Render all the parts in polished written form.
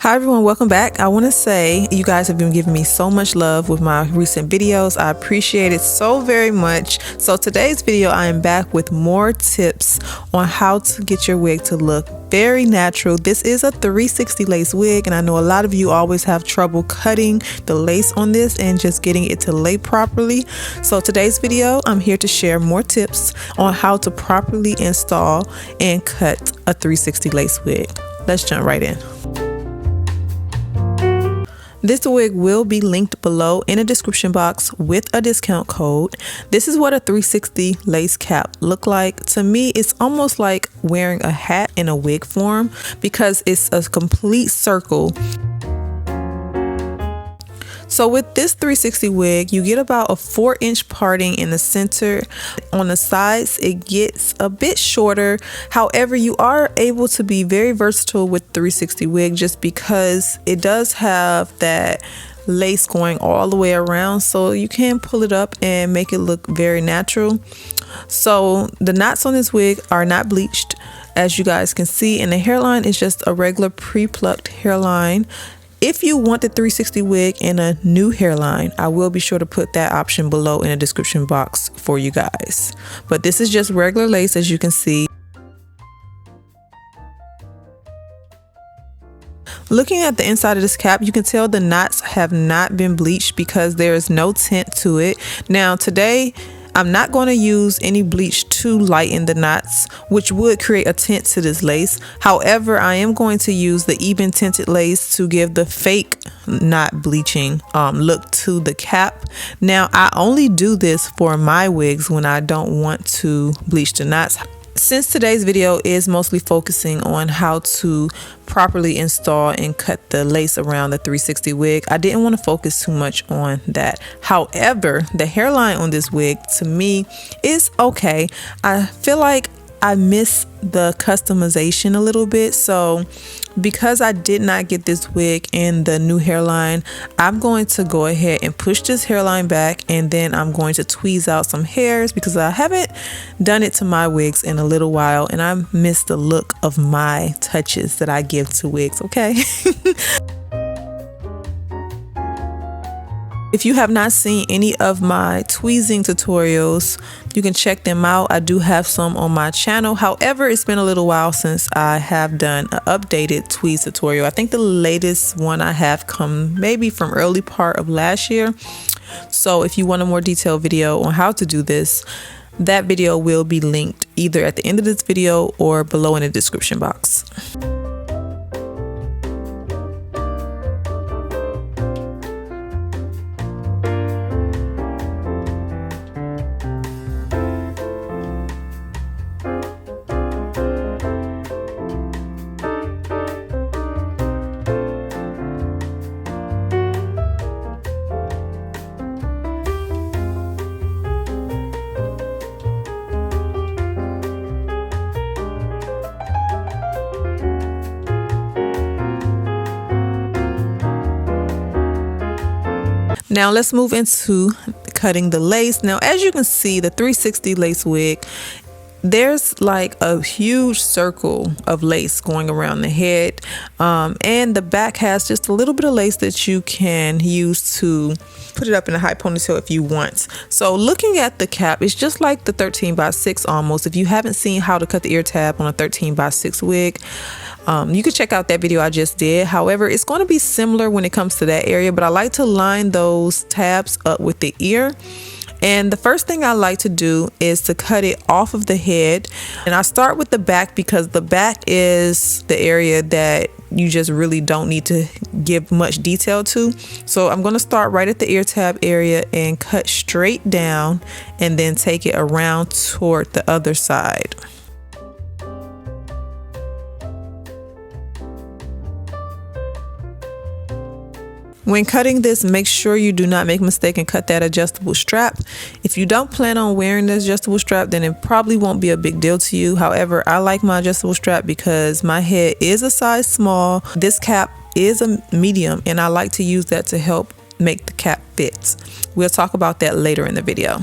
Hi everyone, welcome back. I want to say you guys have been giving me so much love with my recent videos. I appreciate it so very much. So today's video, I am back with more tips on how to get your wig to look very natural. This is a 360 lace wig, and I know a lot of you always have trouble cutting the lace on this and just getting it to lay properly. So today's video, I'm here to share more tips on how to properly install and cut a 360 lace wig. Let's jump right in. This wig will be linked below in a description box with a discount code. This is what a 360 lace cap look like. To me, it's almost like wearing a hat in a wig form because it's a complete circle. So with this 360 wig, you get about a 4-inch parting in the center. On the sides, it gets a bit shorter. However, you are able to be very versatile with 360 wig just because it does have that lace going all the way around, so you can pull it up and make it look very natural. So the knots on this wig are not bleached, as you guys can see, and the hairline is just a regular pre-plucked hairline. If you want the 360 wig in a new hairline, I will be sure to put that option below in the description box for you guys. But this is just regular lace, as you can see. Looking at the inside of this cap, you can tell the knots have not been bleached because there is no tint to it. Now today, I'm not going to use any bleach to lighten the knots, which would create a tint to this lace. However, I am going to use the even tinted lace to give the fake knot bleaching look to the cap. Now, I only do this for my wigs when I don't want to bleach the knots. Since today's video is mostly focusing on how to properly install and cut the lace around the 360 wig, I didn't want to focus too much on that. However, the hairline on this wig to me is okay. I feel like I miss the customization a little bit. So because I did not get this wig in the new hairline, I'm going to go ahead and push this hairline back, and then I'm going to tweeze out some hairs because I haven't done it to my wigs in a little while, and I miss the look of my touches that I give to wigs, okay? If you have not seen any of my tweezing tutorials, you can check them out. I do have some on my channel. However, it's been a little while since I have done an updated tweeze tutorial. I think the latest one I have come maybe from early part of last year. So if you want a more detailed video on how to do this, that video will be linked either at the end of this video or below in the description box. Now let's move into cutting the lace. Now, as you can see, the 360 lace wig, there's like a huge circle of lace going around the head, and the back has just a little bit of lace that you can use to put it up in a high ponytail if you want. So looking at the cap, it's just like the 13x6 almost. If you haven't seen how to cut the ear tab on a 13x6 wig, you can check out that video I just did. However, it's going to be similar when it comes to that area, but I like to line those tabs up with the ear. And the first thing I like to do is to cut it off of the head. And I start with the back because the back is the area that you just really don't need to give much detail to. So I'm going to start right at the ear tab area and cut straight down and then take it around toward the other side. When cutting this, make sure you do not make a mistake and cut that adjustable strap. If you don't plan on wearing the adjustable strap, then it probably won't be a big deal to you. However, I like my adjustable strap because my head is a size small. This cap is a medium, and I like to use that to help make the cap fit. We'll talk about that later in the video.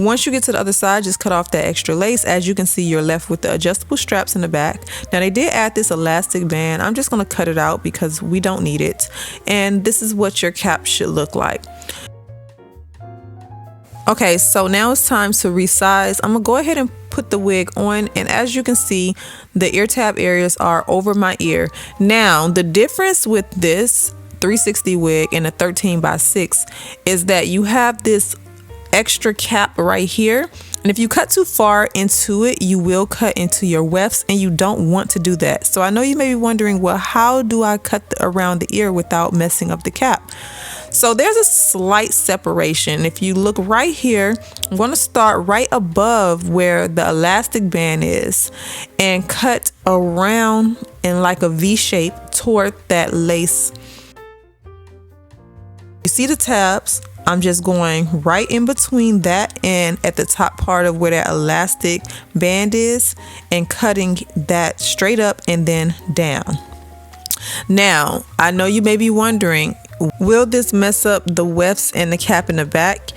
Once you get to the other side, just cut off that extra lace. As you can see, you're left with the adjustable straps in the back. Now they did add this elastic band. I'm just going to cut it out because we don't need it. And this is what your cap should look like. Okay, so now it's time to resize. I'm gonna go ahead and put the wig on, and as you can see, the ear tab areas are over my ear. Now the difference with this 360 wig and a 13x6 is that you have this extra cap right here, and if you cut too far into it, you will cut into your wefts, and you don't want to do that. So I know you may be wondering, well, how do I cut around the ear without messing up the cap? So there's a slight separation. If you look right here, I'm going to start right above where the elastic band is and cut around in like a V shape toward that lace. You see the tabs? I'm just going right in between that and at the top part of where that elastic band is and cutting that straight up and then down. Now, I know you may be wondering, will this mess up the wefts and the cap in the back?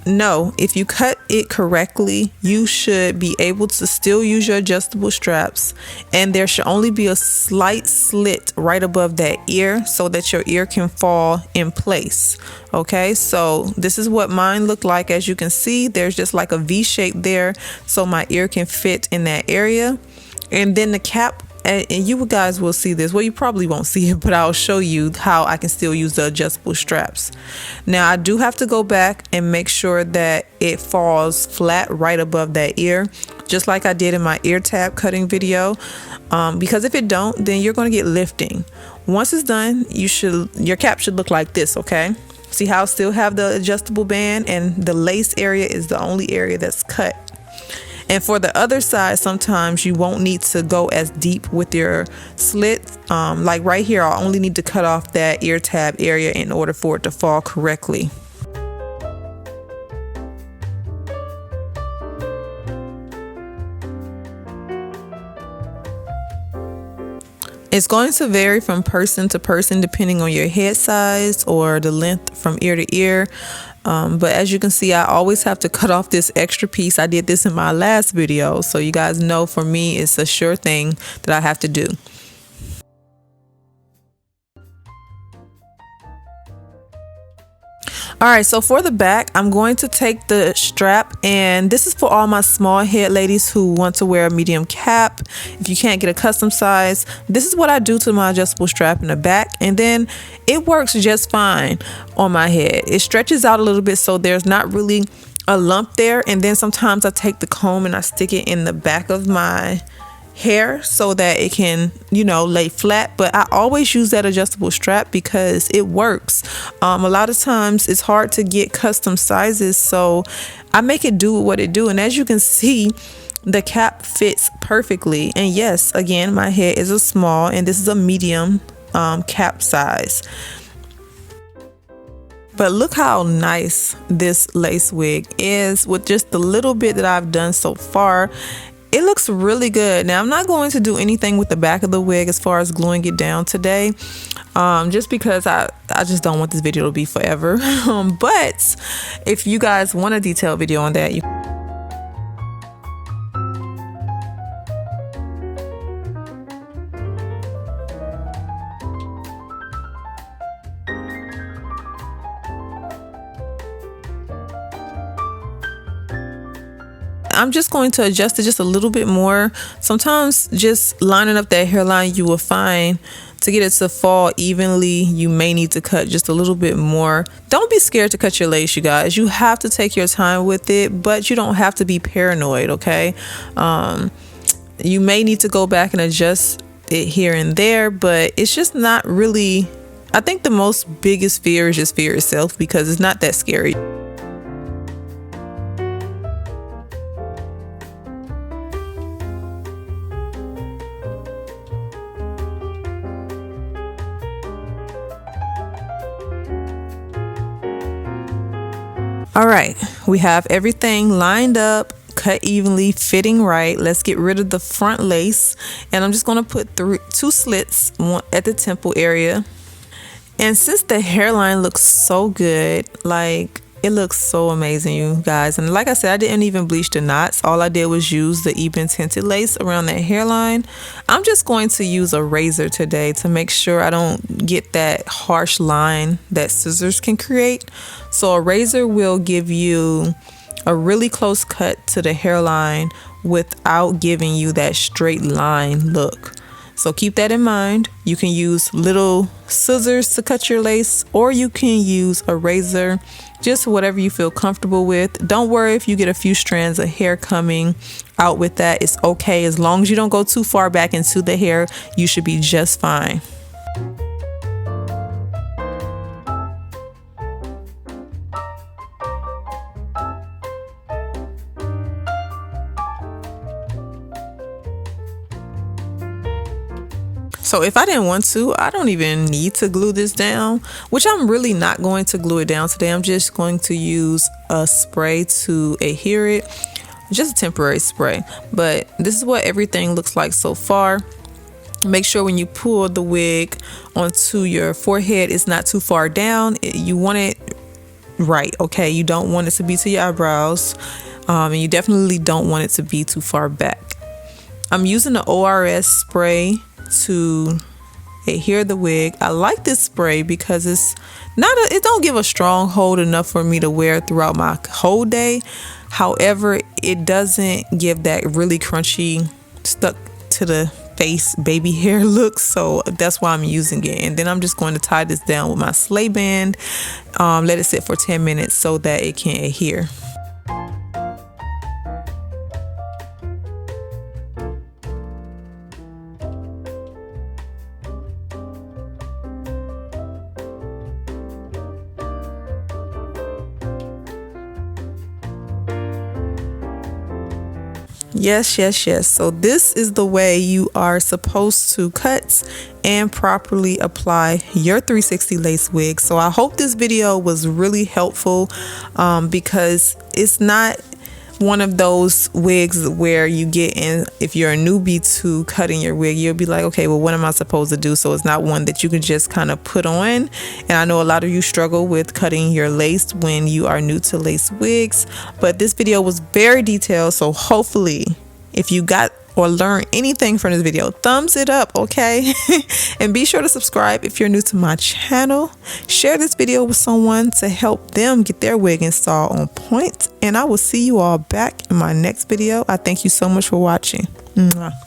No, if you cut it correctly, you should be able to still use your adjustable straps, and there should only be a slight slit right above that ear so that your ear can fall in place. Okay, so this is what mine looked like. As you can see, there's just like a V shape there so my ear can fit in that area. And then the cap, and you guys will see this, well, you probably won't see it, but I'll show you how I can still use the adjustable straps. Now I do have to go back and make sure that it falls flat right above that ear, just like I did in my ear tab cutting video, because if it don't, then you're going to get lifting. Once it's done, your cap should look like this. Okay, see how I still have the adjustable band, and the lace area is the only area that's cut. And for the other side, sometimes you won't need to go as deep with your slit. Like right here, I only need to cut off that ear tab area in order for it to fall correctly. It's going to vary from person to person depending on your head size or the length from ear to ear. But as you can see, I always have to cut off this extra piece. I did this in my last video, so you guys know for me it's a sure thing that I have to do. Alright, so for the back, I'm going to take the strap, and this is for all my small head ladies who want to wear a medium cap. If you can't get a custom size, this is what I do to my adjustable strap in the back, and then it works just fine on my head. It stretches out a little bit so there's not really a lump there, and then sometimes I take the comb and I stick it in the back of my hair so that it can, you know, lay flat. But I always use that adjustable strap because it works. A lot of times it's hard to get custom sizes, so I make it do what it do. And as you can see, the cap fits perfectly. And yes, again, my head is a small and this is a medium cap size. But look how nice this lace wig is with just the little bit that I've done so far. It looks really good. Now, I'm not going to do anything with the back of the wig as far as gluing it down today, just because I just don't want this video to be forever. But if you guys want a detailed video on that, I'm just going to adjust it just a little bit more. Sometimes just lining up that hairline, you will find to get it to fall evenly, you may need to cut just a little bit more. Don't be scared to cut your lace, you guys. You have to take your time with it, but you don't have to be paranoid, okay? You may need to go back and adjust it here and there, but it's just not really, I think the most biggest fear is just fear itself, because it's not that scary. All right, we have everything lined up, cut evenly, fitting right. Let's get rid of the front lace, and I'm just going to put two slits, one at the temple area. And since the hairline looks so good, like It looks so amazing, you guys. And like I said, I didn't even bleach the knots. All I did was use the even tinted lace around that hairline. I'm just going to use a razor today to make sure I don't get that harsh line that scissors can create. So a razor will give you a really close cut to the hairline without giving you that straight line look. So keep that in mind. You can use little scissors to cut your lace, or you can use a razor, just whatever you feel comfortable with. Don't worry if you get a few strands of hair coming out with that. It's okay. As long as you don't go too far back into the hair, you should be just fine. So if I didn't want to, I don't even need to glue this down, which I'm really not going to glue it down today. I'm just going to use a spray to adhere it, just a temporary spray. But this is what everything looks like so far. Make sure when you pull the wig onto your forehead, it's not too far down. You want it right, okay? You don't want it to be to your eyebrows, and you definitely don't want it to be too far back. I'm using the ORS spray to adhere the wig. I like this spray because it don't give a strong hold enough for me to wear throughout my whole day. However, it doesn't give that really crunchy, stuck to the face baby hair look, so that's why I'm using it. And then I'm just going to tie this down with my sleigh band, let it sit for 10 minutes so that it can adhere. Yes. So this is the way you are supposed to cut and properly apply your 360 lace wig. So I hope this video was really helpful, because it's not one of those wigs where you get in, if you're a newbie to cutting your wig, you'll be like, okay, well, what am I supposed to do? So it's not one that you can just kind of put on. And I know a lot of you struggle with cutting your lace when you are new to lace wigs, but this video was very detailed. So hopefully if you got or learn anything from this video, thumbs it up, okay? And be sure to subscribe if you're new to my channel. Share this video with someone to help them get their wig installed on point. And I will see you all back in my next video. I thank you so much for watching. Mwah.